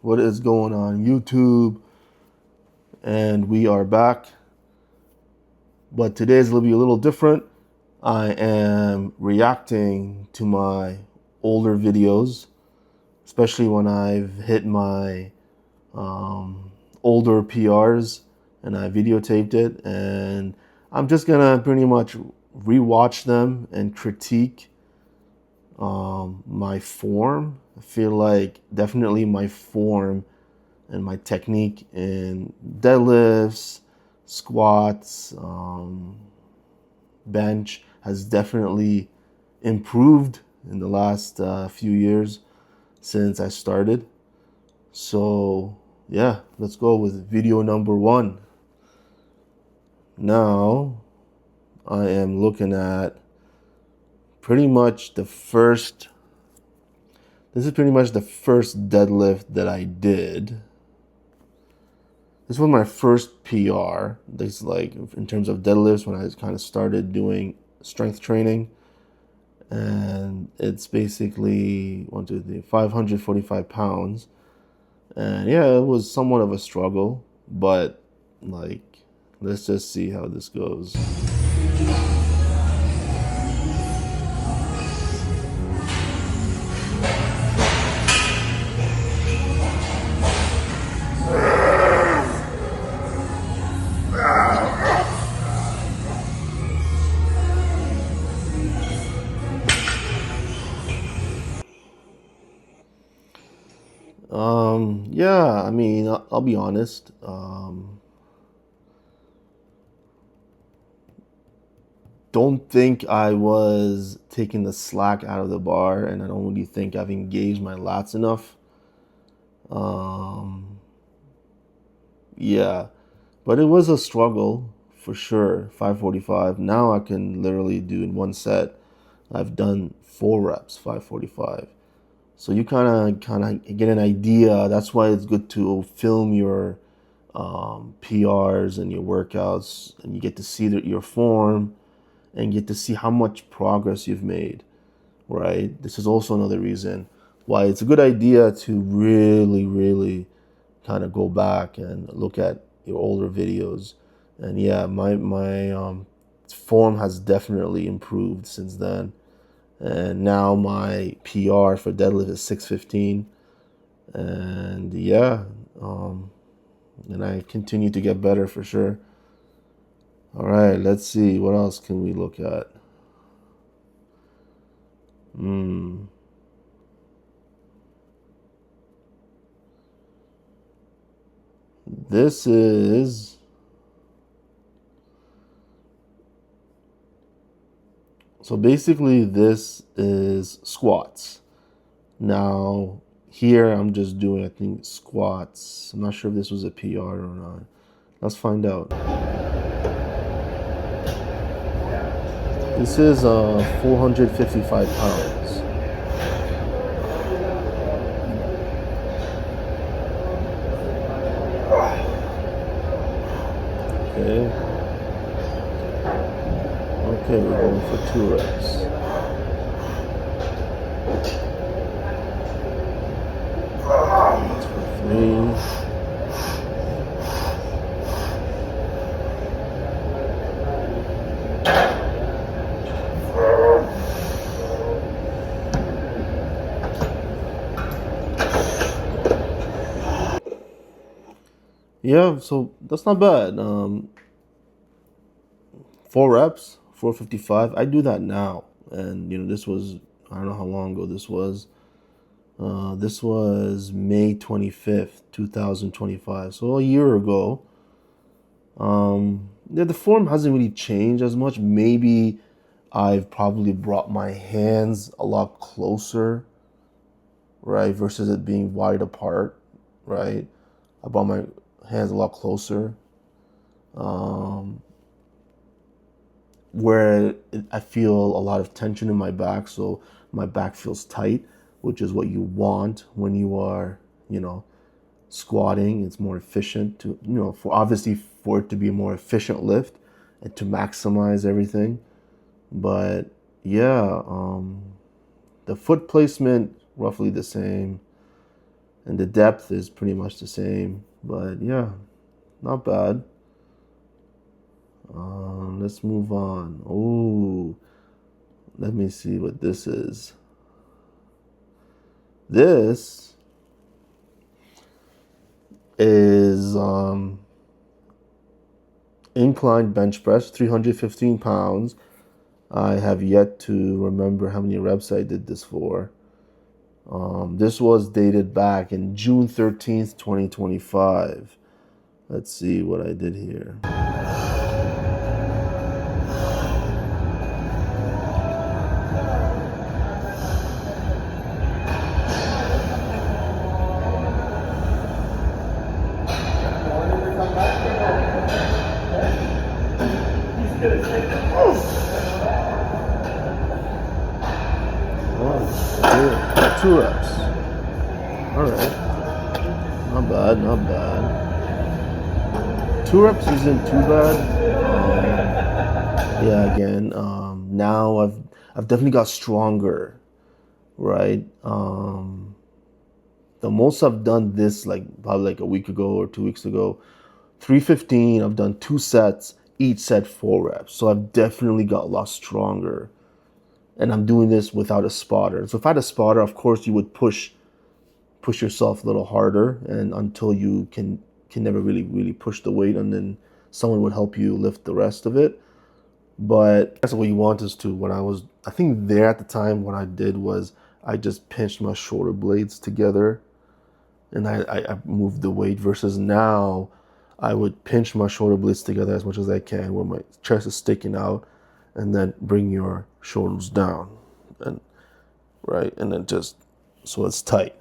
What is going on YouTube? And we are back. But today's going to be a little different. I am reacting to my older videos, especially when I've hit my older PRs and I videotaped it. And I'm just going to pretty much rewatch them and critique my form. I feel like definitely my form and my technique in deadlifts, squats, bench has definitely improved in the last few years since I started. So yeah, let's go with video number 1. Now I am looking at pretty much the first, this is pretty much the first deadlift that I did. This was my first PR. This, like, in terms of deadlifts, when I kind of started doing strength training, and it's basically 545 pounds. And yeah, it was somewhat of a struggle, but like, let's just see how this goes. Yeah, I mean, I'll be honest. Don't think I was taking the slack out of the bar, and I don't really think I've engaged my lats enough. Yeah, but it was a struggle for sure. 545. Now I can literally do in one set. I've done 4 reps, 545. So you kind of get an idea. That's why it's good to film your PRs and your workouts, and you get to see your form and get to see how much progress you've made, right? This is also another reason why it's a good idea to really kind of go back and look at your older videos. And yeah, my form has definitely improved since then. And now my PR for deadlift is 615. And yeah, and I continue to get better for sure. All right, let's see. What else can we look at? This is, so basically this is squats. Now here I'm just doing, I think, squats. I'm not sure if this was a PR or not. Let's find out. This is 455 pounds. Okay. Okay, we're going for 2 reps. That's for 3. Yeah, so that's not bad. 4 reps, 455. I do that now, and this was, I don't know how long ago this was. This was May 25th, 2025. So a year ago. Yeah, the form hasn't really changed as much. Maybe I've probably brought my hands a lot closer, right? Versus it being wide apart, right? I brought my hands a lot closer. Where I feel a lot of tension in my back, so my back feels tight, which is what you want when you are, squatting. It's more efficient to, for obviously for it to be a more efficient lift and to maximize everything. But yeah, the foot placement roughly the same. and the depth is pretty much the same. But yeah, not bad. Let's move on. Oh, let me see what this is. This is incline bench press, 315 pounds. I have yet to remember how many reps I did this for. This was dated back in June 13th, 2025. Let's see what I did here. Oh, 2 reps. All right. Not bad, not bad. 2 reps isn't too bad. Yeah, again, now I've definitely got stronger, right? The most I've done this like probably like a week ago or 2 weeks ago. 315, I've done 2 sets, each set 4 reps. So I've definitely got a lot stronger. And I'm doing this without a spotter. So if I had a spotter, of course you would push yourself a little harder, and until you can never really push the weight, and then someone would help you lift the rest of it. But that's what you want is to, I think there at the time, what I did was I just pinched my shoulder blades together and I moved the weight, versus now I would pinch my shoulder blades together as much as I can where my chest is sticking out, and then bring your shoulders down, and right, and then just so it's tight.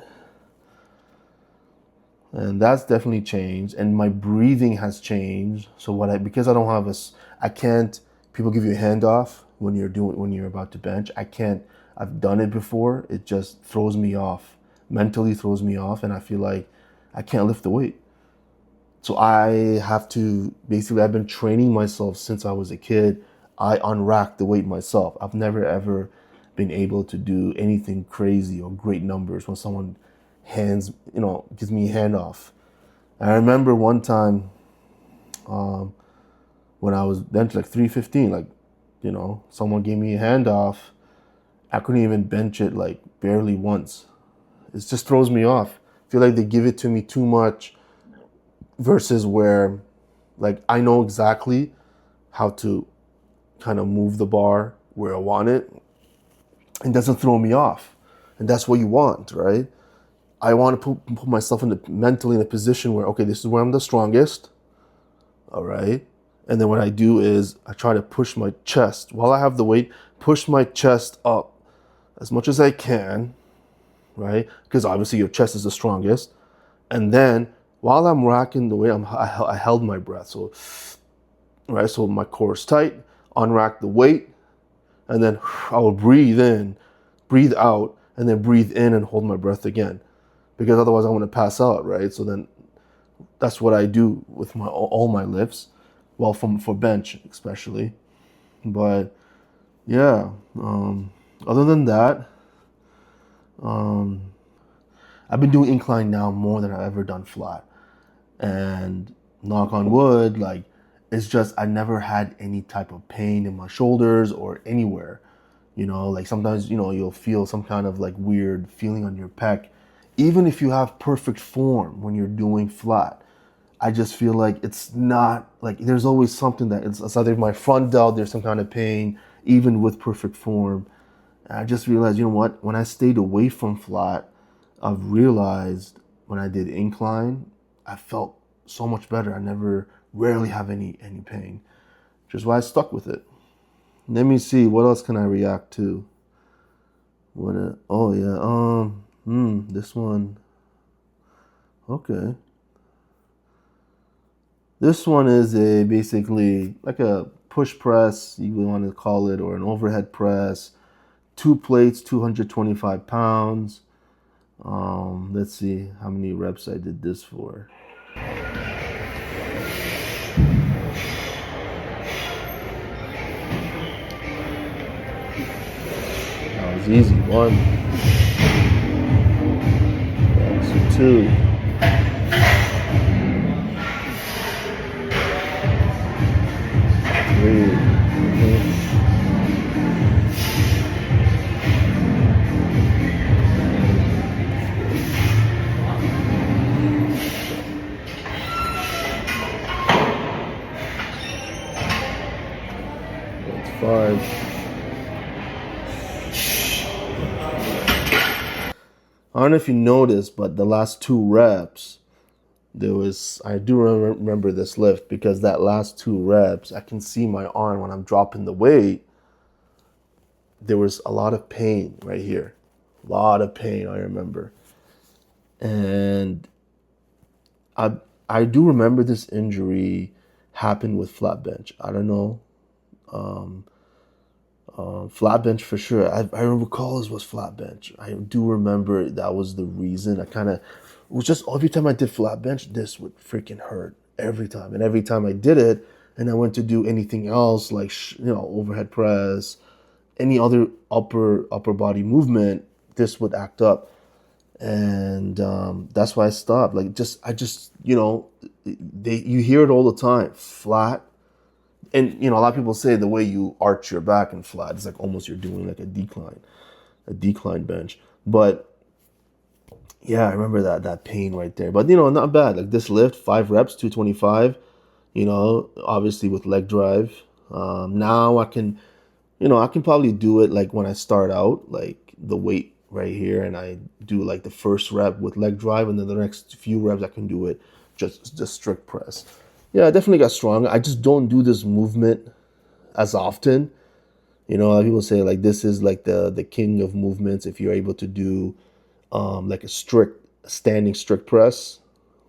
And that's definitely changed, and my breathing has changed. So because I don't have I can't, people give you a handoff when you're about to bench. I can't, I've done it before. It just throws me off, mentally throws me off, and I feel like I can't lift the weight. So I have to, basically I've been training myself since I was a kid. I unrack the weight myself. I've never ever been able to do anything crazy or great numbers when someone gives me a handoff. I remember one time when I was bench like 315, like, someone gave me a handoff. I couldn't even bench it like barely once. It just throws me off. I feel like they give it to me too much, versus where like I know exactly how to kind of move the bar where I want it. It doesn't throw me off. And that's what you want, right? I want to put myself mentally in a position where, okay, this is where I'm the strongest. All right. And then what I do is I try to push my chest while I have the weight, push my chest up as much as I can, right? Because obviously your chest is the strongest. And then while I'm racking the weight, I held my breath. So, right, so my core is tight, unrack the weight, and then I will breathe in, breathe out, and then breathe in and hold my breath again. Because otherwise I'm going to pass out, right? So then that's what I do with all my lifts. Well, for bench especially. But yeah, other than that, I've been doing incline now more than I've ever done flat. And knock on wood, like, it's just I never had any type of pain in my shoulders or anywhere. Like sometimes, you'll feel some kind of like weird feeling on your pec. Even if you have perfect form when you're doing flat, I just feel like it's not, like there's always something that it's either my front delt, there's some kind of pain, even with perfect form. And I just realized, you know what, when I stayed away from flat, I've realized when I did incline, I felt so much better. Rarely have any pain, which is why I stuck with it. Let me see, what else can I react to? This one. Okay. This one is basically like a push press, you would want to call it, or an overhead press. 2 plates, 225 pounds. Let's see how many reps I did this for. That was easy. 1, 2, 2. 3. That's 5. I don't know if you noticed, but the last 2 reps, I do remember this lift because that last 2 reps, I can see my arm when I'm dropping the weight. There was a lot of pain right here. A lot of pain, I remember. And I do remember this injury happened with flat bench. I don't know. Flat bench for sure. I recall it was flat bench. I do remember that was the reason. It was just every time I did flat bench, this would freaking hurt every time. And every time I did it, and I went to do anything else like overhead press, any other upper body movement, this would act up. And that's why I stopped. You hear it all the time, flat. And a lot of people say the way you arch your back and flat, it's like almost you're doing like a decline bench. But yeah, I remember that pain right there. But not bad. Like this lift, 5 reps, 225. Obviously with leg drive. Now I can probably do it like when I start out, like the weight right here, and I do like the first rep with leg drive, and then the next few reps I can do it just strict press. Yeah, I definitely got stronger. I just don't do this movement as often. A lot of people say like this is like the king of movements if you're able to do like a standing strict press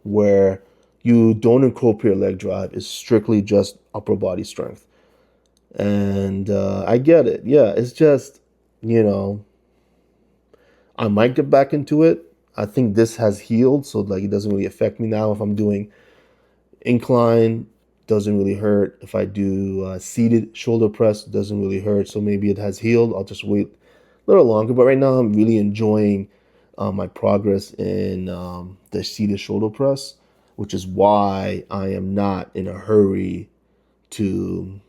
where you don't incorporate leg drive. It's strictly just upper body strength. And I get it. Yeah, it's just, I might get back into it. I think this has healed, so like it doesn't really affect me now. If I'm doing incline, doesn't really hurt. If I do seated shoulder press, doesn't really hurt. So maybe it has healed. I'll just wait a little longer. But right now, I'm really enjoying my progress in the seated shoulder press, which is why I am not in a hurry to,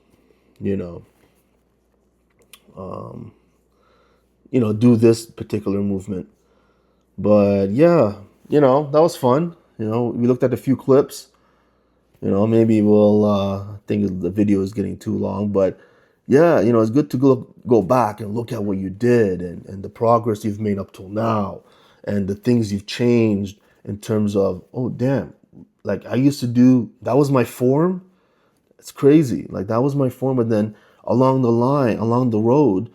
do this particular movement. But yeah, that was fun. We looked at a few clips. Maybe we'll think the video is getting too long, but yeah, it's good to go back and look at what you did and the progress you've made up till now and the things you've changed in terms of, oh, damn, like I used to do, that was my form. It's crazy. Like that was my form. But then along the road,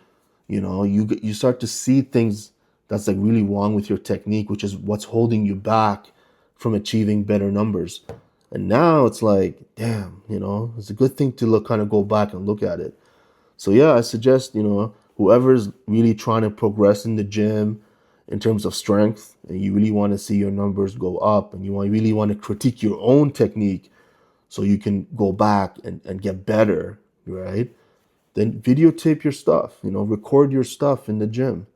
you start to see things that's like really wrong with your technique, which is what's holding you back from achieving better numbers. And now it's like, damn, it's a good thing to kind of go back and look at it. So yeah, I suggest, whoever's really trying to progress in the gym in terms of strength, and you really want to see your numbers go up, and you really want to critique your own technique so you can go back and get better, right? Then videotape your stuff, record your stuff in the gym,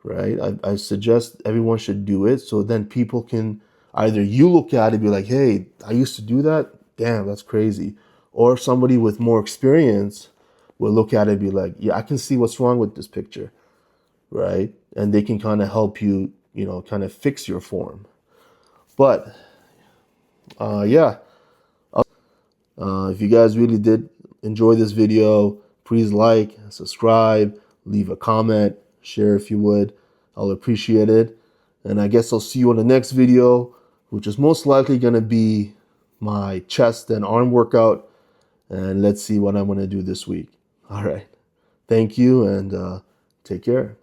right? I suggest everyone should do it so then people can either you look at it and be like, hey, I used to do that. Damn, that's crazy. Or somebody with more experience will look at it and be like, yeah, I can see what's wrong with this picture, right? And they can kind of help you, kind of fix your form. But yeah, if you guys really did enjoy this video, please like, subscribe, leave a comment, share if you would. I'll appreciate it. And I guess I'll see you on the next video, which is most likely going to be my chest and arm workout. And let's see what I'm going to do this week. All right. Thank you and take care.